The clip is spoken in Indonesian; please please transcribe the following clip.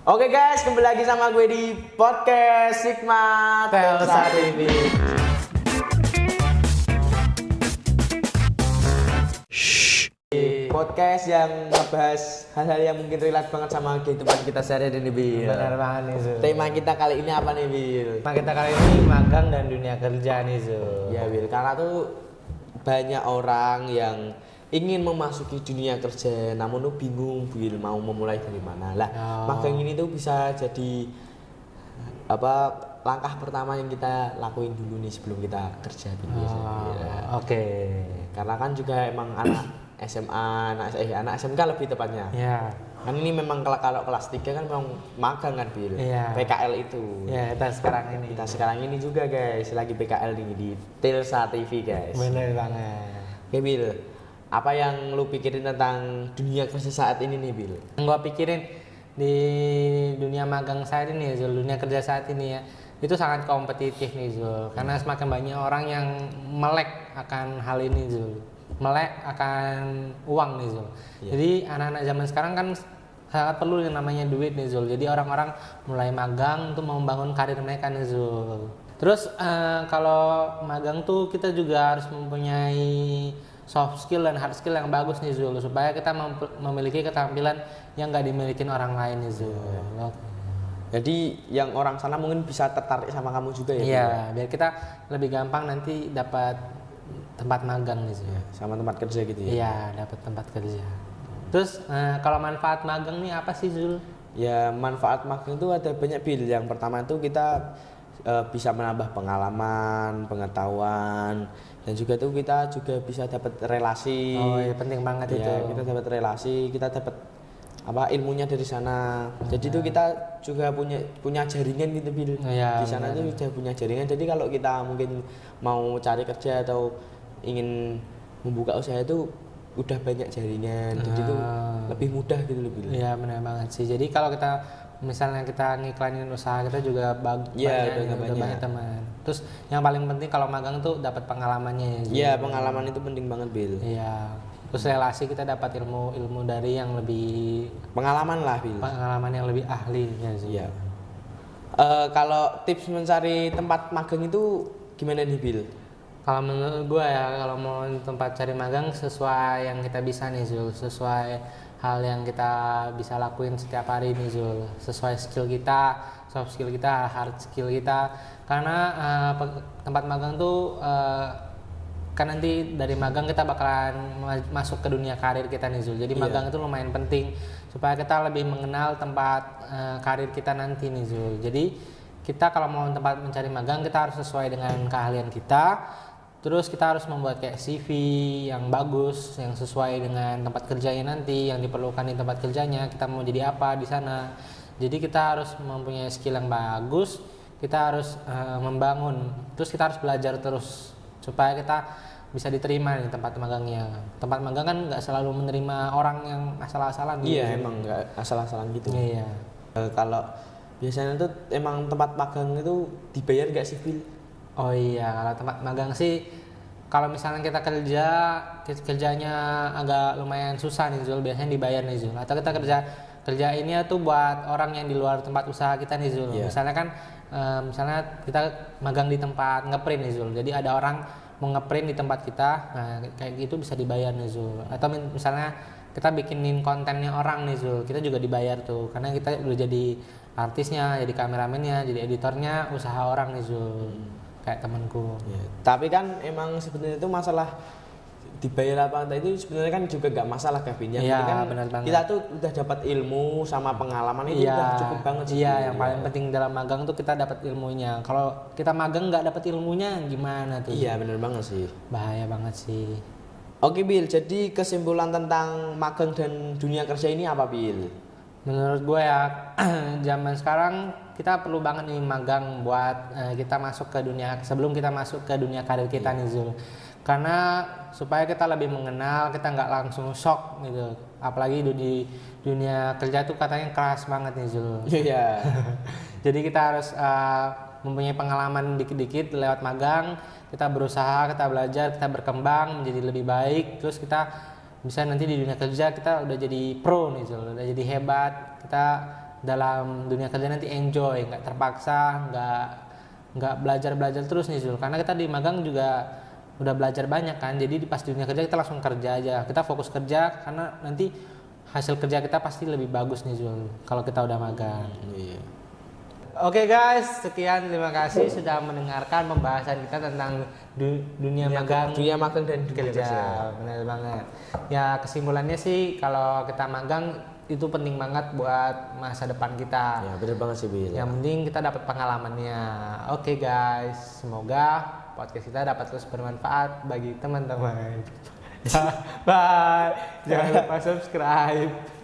Oke guys, kembali lagi sama gue di podcast Sigma Telsa TV. Podcast yang ngebahas hal-hal yang mungkin relate banget sama kehidupan kita sehari-hari nih, Bil. Benar banget nih, Zul. Tema kita kali ini apa nih, Bil? Tema kita kali ini magang dan dunia kerja nih, Zul. Ya, Bil, karena tuh banyak orang yang ingin memasuki dunia kerja namun tuh bingung, Bil, mau memulai dari mana. Lah, magang ini tuh bisa jadi langkah pertama yang kita lakuin dulu nih sebelum kita kerja gitu. Oke. Karena kan juga emang anak SMA, anak SMK lebih tepatnya. Ya. Kan ini memang kalau kelas 3 kan memang magang kan, Bil. Iya. PKL itu. Ya, kita sekarang ini juga guys, lagi PKL nih di Telsa TV, guys. Bener banget. Oke, Bil. Apa yang lu pikirin tentang dunia kerja saat ini nih, Bil? Yang gua pikirin di dunia magang saat ini, Zul, dunia kerja saat ini ya, itu sangat kompetitif nih, Zul. Karena semakin banyak orang yang melek akan hal ini, Zul. Melek akan uang nih, Zul. Iya. Jadi anak-anak zaman sekarang kan sangat perlu yang namanya duit nih, Zul. Jadi orang-orang mulai magang untuk membangun karir mereka nih, Zul. Terus kalau magang tuh kita juga harus mempunyai soft skill dan hard skill yang bagus nih, Zul, supaya kita memiliki keterampilan yang nggak dimiliki orang lain nih, Zul. Jadi yang orang sana mungkin bisa tertarik sama kamu juga ya? Iya, biar kita lebih gampang nanti dapat tempat magang nih, Zul. Sama tempat kerja gitu ya? Iya, dapat tempat kerja. Terus kalau manfaat magang nih apa sih, Zul? Ya, manfaat magang itu ada banyak, Bil. Yang pertama itu kita bisa menambah pengalaman, pengetahuan, dan juga tuh kita juga bisa dapat relasi. Oh iya, penting banget Ya, itu. kita dapat relasi, kita dapat ilmunya dari sana. Jadi tuh kita juga punya jaringan gitu, Bil. Iya, Di sana tuh udah punya jaringan. Jadi kalau kita mungkin mau cari kerja atau ingin membuka usaha itu udah banyak jaringan. Jadi tuh lebih mudah gitu loh, Bil. Iya, benar banget sih. Jadi kalau kita misalnya kita ngiklanin usaha kita juga banyak teman. Terus yang paling penting kalau magang tuh dapat pengalamannya ya. Iya, pengalaman itu penting banget, Bil. Iya. Terus relasi kita dapat ilmu dari yang lebih Pengalaman lah, Bil. Pengalaman yang lebih ahli ya sih. Iya. Kalau tips mencari tempat magang itu gimana nih, Bil? Kalau menurut gue ya, kalau mau tempat cari magang sesuai yang kita bisa nih, Zul. Sesuai hal yang kita bisa lakuin setiap hari nih, Zul. Sesuai skill kita, soft skill kita, hard skill kita. Karena tempat magang tuh kan nanti dari magang kita bakalan masuk ke dunia karir kita nih, Zul. Jadi magang itu lumayan penting supaya kita lebih mengenal tempat karir kita nanti nih, Zul. Jadi kita kalau mau tempat mencari magang kita harus sesuai dengan keahlian kita. Terus kita harus membuat kayak CV yang bagus, yang sesuai dengan tempat kerjanya nanti, yang diperlukan di tempat kerjanya, kita mau jadi apa di sana. Jadi kita harus mempunyai skill yang bagus, kita harus membangun, terus kita harus belajar terus supaya kita bisa diterima di tempat magangnya. Tempat magang kan nggak selalu menerima orang yang asal-asalan gitu. Iya, emang nggak asal-asalan gitu. Iya. Kalau biasanya tuh emang tempat magang itu dibayar nggak sih, Bil? Oh iya, kalau tempat magang sih, kalau misalnya kita kerjanya agak lumayan susah nih, Zul, biasanya dibayar nih, Zul. Atau kita kerja ini tuh buat orang yang di luar tempat usaha kita nih, Zul. Yeah. Misalnya kan, misalnya kita magang di tempat ngeprint nih, Zul. Jadi ada orang mau ngeprint di tempat kita, nah kayak gitu bisa dibayar nih, Zul. Atau misalnya kita bikinin kontennya orang nih, Zul, kita juga dibayar tuh, karena kita udah jadi artisnya, jadi kameramennya, jadi editornya usaha orang nih, Zul. Kayak temanku. Ya, tapi kan emang sebenarnya itu masalah dibayar apa enggak itu sebenarnya kan juga nggak masalah, Gavin. Yang penting kan benar banget. kita tuh udah dapat ilmu sama pengalaman itu udah cukup banget sih. Iya, yang paling penting dalam magang tuh kita dapat ilmunya. Kalau kita magang nggak dapat ilmunya gimana tuh? Iya, benar banget sih. Bahaya banget sih. Oke, Bil, jadi kesimpulan tentang magang dan dunia kerja ini apa, Bil? Menurut gue ya, zaman sekarang kita perlu banget nih magang buat kita masuk ke dunia, sebelum kita masuk ke dunia karir kita nih, Zul. Karena supaya kita lebih mengenal, kita nggak langsung shock gitu. Apalagi di dunia kerja tuh katanya keras banget nih, Zul. Iya. Jadi kita harus mempunyai pengalaman dikit-dikit lewat magang, kita berusaha, kita belajar, kita berkembang menjadi lebih baik, terus kita bisa nanti di dunia kerja kita udah jadi pro nih, Zul, udah jadi hebat, kita dalam dunia kerja nanti enjoy, nggak terpaksa, nggak belajar terus nih Zul. Karena kita di magang juga udah belajar banyak kan, jadi pas di dunia kerja kita langsung kerja aja, kita fokus kerja karena nanti hasil kerja kita pasti lebih bagus nih Zul kalau kita udah magang. Iya. Oke guys, sekian, terima kasih sudah mendengarkan pembahasan kita tentang dunia magang dan kerja. Benar banget. Ya kesimpulannya sih kalau kita magang itu penting banget buat masa depan kita. Ya benar banget sih Bil. Yang penting kita dapat pengalamannya. Oke guys, semoga podcast kita dapat terus bermanfaat bagi teman-teman. Bye. Jangan lupa subscribe.